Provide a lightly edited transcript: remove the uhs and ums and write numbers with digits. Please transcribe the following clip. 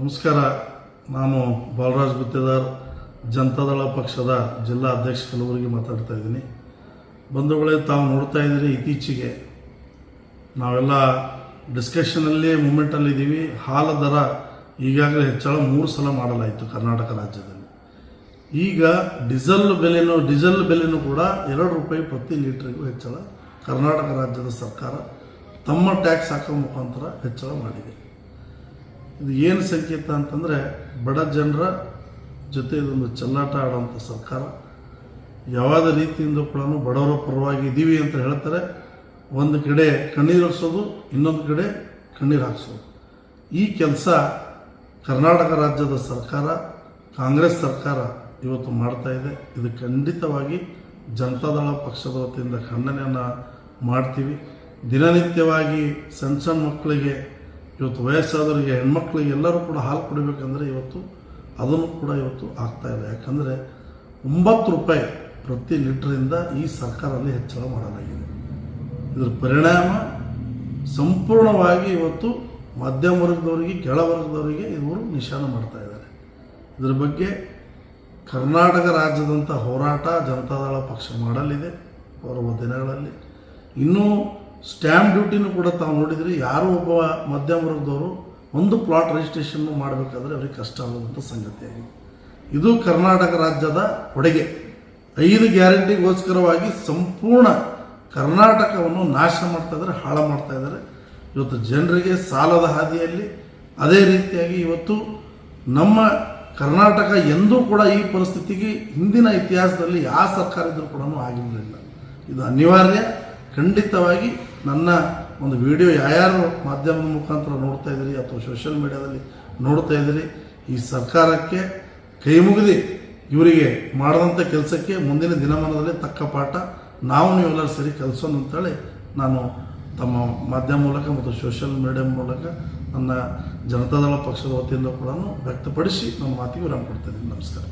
ನಮಸ್ಕಾರ. ನಾನು ಬಾಲರಾಜ್ ಗುತ್ತೇದಾರ್, ಜನತಾದಳ ಪಕ್ಷದ ಜಿಲ್ಲಾ ಅಧ್ಯಕ್ಷ ಕಲಬುರಗಿ ಮಾತಾಡ್ತಾ ಇದ್ದೀನಿ. ಬಂಧುಗಳೇ, ತಾವು ನೋಡ್ತಾ ಇದ್ದೀರಿ, ಇತ್ತೀಚೆಗೆ ನಾವೆಲ್ಲ ಡಿಸ್ಕಷನಲ್ಲಿ ಮೂಮೆಂಟಲ್ಲಿದ್ದೀವಿ. ಹಾಲ ದರ ಈಗಾಗಲೇ ಹೆಚ್ಚಳ 3 ಸಲ ಮಾಡಲಾಯಿತು ಕರ್ನಾಟಕ ರಾಜ್ಯದಲ್ಲಿ. ಈಗ ಡೀಸೆಲ್ ಬೆಲೆನೂ ಕೂಡ 2 ರೂಪಾಯಿ ಪ್ರತಿ ಲೀಟ್ರಿಗೂ ಹೆಚ್ಚಳ ಕರ್ನಾಟಕ ರಾಜ್ಯದ ಸರ್ಕಾರ ತಮ್ಮ ಟ್ಯಾಕ್ಸ್ ಹಾಕೋ ಮುಖಾಂತರ ಹೆಚ್ಚಳ ಮಾಡಿದೆ. ಇದು ಏನು ಸಂಕೇತ ಅಂತಂದರೆ, ಬಡ ಜನರ ಜೊತೆ ಇದೊಂದು ಚೆಲ್ಲಾಟ ಆಡುವಂಥ ಸರ್ಕಾರ. ಯಾವುದೇ ರೀತಿಯಿಂದ ಕೂಡ ಬಡವರ ಪರವಾಗಿ ಇದ್ದೀವಿ ಅಂತ ಹೇಳ್ತಾರೆ. ಒಂದು ಕಡೆ ಕಣ್ಣೀರು ಹರಿಸೋದು, ಇನ್ನೊಂದು ಕಡೆ ಕಣ್ಣೀರು ಹಾಕ್ಸೋದು. ಈ ಕೆಲಸ ಕರ್ನಾಟಕ ರಾಜ್ಯದ ಸರ್ಕಾರ, ಕಾಂಗ್ರೆಸ್ ಸರ್ಕಾರ ಇವತ್ತು ಮಾಡ್ತಾ ಇದೆ. ಇದು ಖಂಡಿತವಾಗಿ ಜನತಾದಳ ಪಕ್ಷದ ವತಿಯಿಂದ ಖಂಡನೆಯನ್ನು ಮಾಡ್ತೀವಿ. ದಿನನಿತ್ಯವಾಗಿ ಸಣ್ಣ ಮಕ್ಕಳಿಗೆ, ಇವತ್ತು ವಯಸ್ಸಾದವರಿಗೆ, ಹೆಣ್ಮಕ್ಳಿಗೆ ಎಲ್ಲರೂ ಕೂಡ ಹಾಲು ಕುಡಿಬೇಕಂದ್ರೆ ಅದನ್ನು ಕೂಡ ಆಗ್ತಾಯಿಲ್ಲ. ಯಾಕಂದರೆ 9 ರೂಪಾಯಿ ಪ್ರತಿ ಲೀಟ್ರಿಂದ ಈ ಸರ್ಕಾರದಲ್ಲಿ ಹೆಚ್ಚಳ ಮಾಡಲಾಗಿದೆ. ಇದರ ಪರಿಣಾಮ ಸಂಪೂರ್ಣವಾಗಿ ಮಧ್ಯಮ ವರ್ಗದವರಿಗೆ, ಕೆಳವರ್ಗದವರಿಗೆ ಇವರು ನಿಶಾನ ಮಾಡ್ತಾ ಇದ್ದಾರೆ. ಇದರ ಬಗ್ಗೆ ಕರ್ನಾಟಕ ರಾಜ್ಯದಂಥ ಹೋರಾಟ ಜನತಾದಳ ಪಕ್ಷ ಮಾಡಲಿದೆ ಬರುವ ದಿನಗಳಲ್ಲಿ. ಇನ್ನೂ ಸ್ಟ್ಯಾಂಪ್ ಡ್ಯೂಟಿನೂ ಕೂಡ ತಾವು ನೋಡಿದ್ರಿ, ಯಾರೋ ಒಬ್ಬ ಮಧ್ಯಮ ವರ್ಗದವರು ಒಂದು ಪ್ಲಾಟ್ ರಿಜಿಸ್ಟ್ರೇಷನ್ ಮಾಡಬೇಕಾದ್ರೆ ಅವ್ರಿಗೆ ಕಷ್ಟ ಆಗುವಂಥ ಸಂಗತಿಯಾಗಿದೆ. ಇದು ಕರ್ನಾಟಕ ರಾಜ್ಯದ ಕೊಡುಗೆ. 5 ಗ್ಯಾರಂಟಿಗೋಸ್ಕರವಾಗಿ ಸಂಪೂರ್ಣ ಕರ್ನಾಟಕವನ್ನು ನಾಶ ಮಾಡ್ತಾ ಇದ್ದಾರೆ, ಹಾಳು ಮಾಡ್ತಾ ಇದ್ದಾರೆ. ಇವತ್ತು ಜನರಿಗೆ ಸಾಲದ ಹಾದಿಯಲ್ಲಿ, ಅದೇ ರೀತಿಯಾಗಿ ನಮ್ಮ ಕರ್ನಾಟಕ ಎಂದೂ ಕೂಡ ಈ ಪರಿಸ್ಥಿತಿಗೆ ಹಿಂದಿನ ಇತಿಹಾಸದಲ್ಲಿ ಯಾವ ಸರ್ಕಾರ ಇದ್ರೂ ಕೂಡ ಆಗಿರಲಿಲ್ಲ. ಇದು ಅನಿವಾರ್ಯ. ಖಂಡಿತವಾಗಿ ನನ್ನ ಒಂದು ವಿಡಿಯೋ ಯಾರ್ಯಾರು ಮಾಧ್ಯಮದ ಮುಖಾಂತರ ನೋಡ್ತಾ ಇದ್ದೀರಿ ಅಥವಾ ಸೋಷಿಯಲ್ ಮೀಡಿಯಾದಲ್ಲಿ ನೋಡ್ತಾ ಇದ್ದೀರಿ, ಈ ಸರ್ಕಾರಕ್ಕೆ ಕೈ ಮುಗಿದು ಇವರಿಗೆ ಮಾಡಿದಂಥ ಕೆಲಸಕ್ಕೆ ಮುಂದಿನ ದಿನಮಾನದಲ್ಲಿ ತಕ್ಕ ಪಾಠ ನೀವೆಲ್ಲರೂ ಸರಿ ಕಲಿಸೋಣ ಅಂತೇಳಿ ನಾನು ತಮ್ಮ ಮಾಧ್ಯಮ ಮೂಲಕ ಮತ್ತು ಸೋಷಿಯಲ್ ಮೀಡಿಯಾ ಮೂಲಕ ನನ್ನ ಜನತಾದಳ ಪಕ್ಷದ ವತಿಯಿಂದ ಕೂಡ ವ್ಯಕ್ತಪಡಿಸಿ ನನ್ನ ಮಾತಿಗೆ ವಿರಾಮ ಕೊಡ್ತಾ ಇದ್ದೀನಿ. ನಮಸ್ಕಾರ.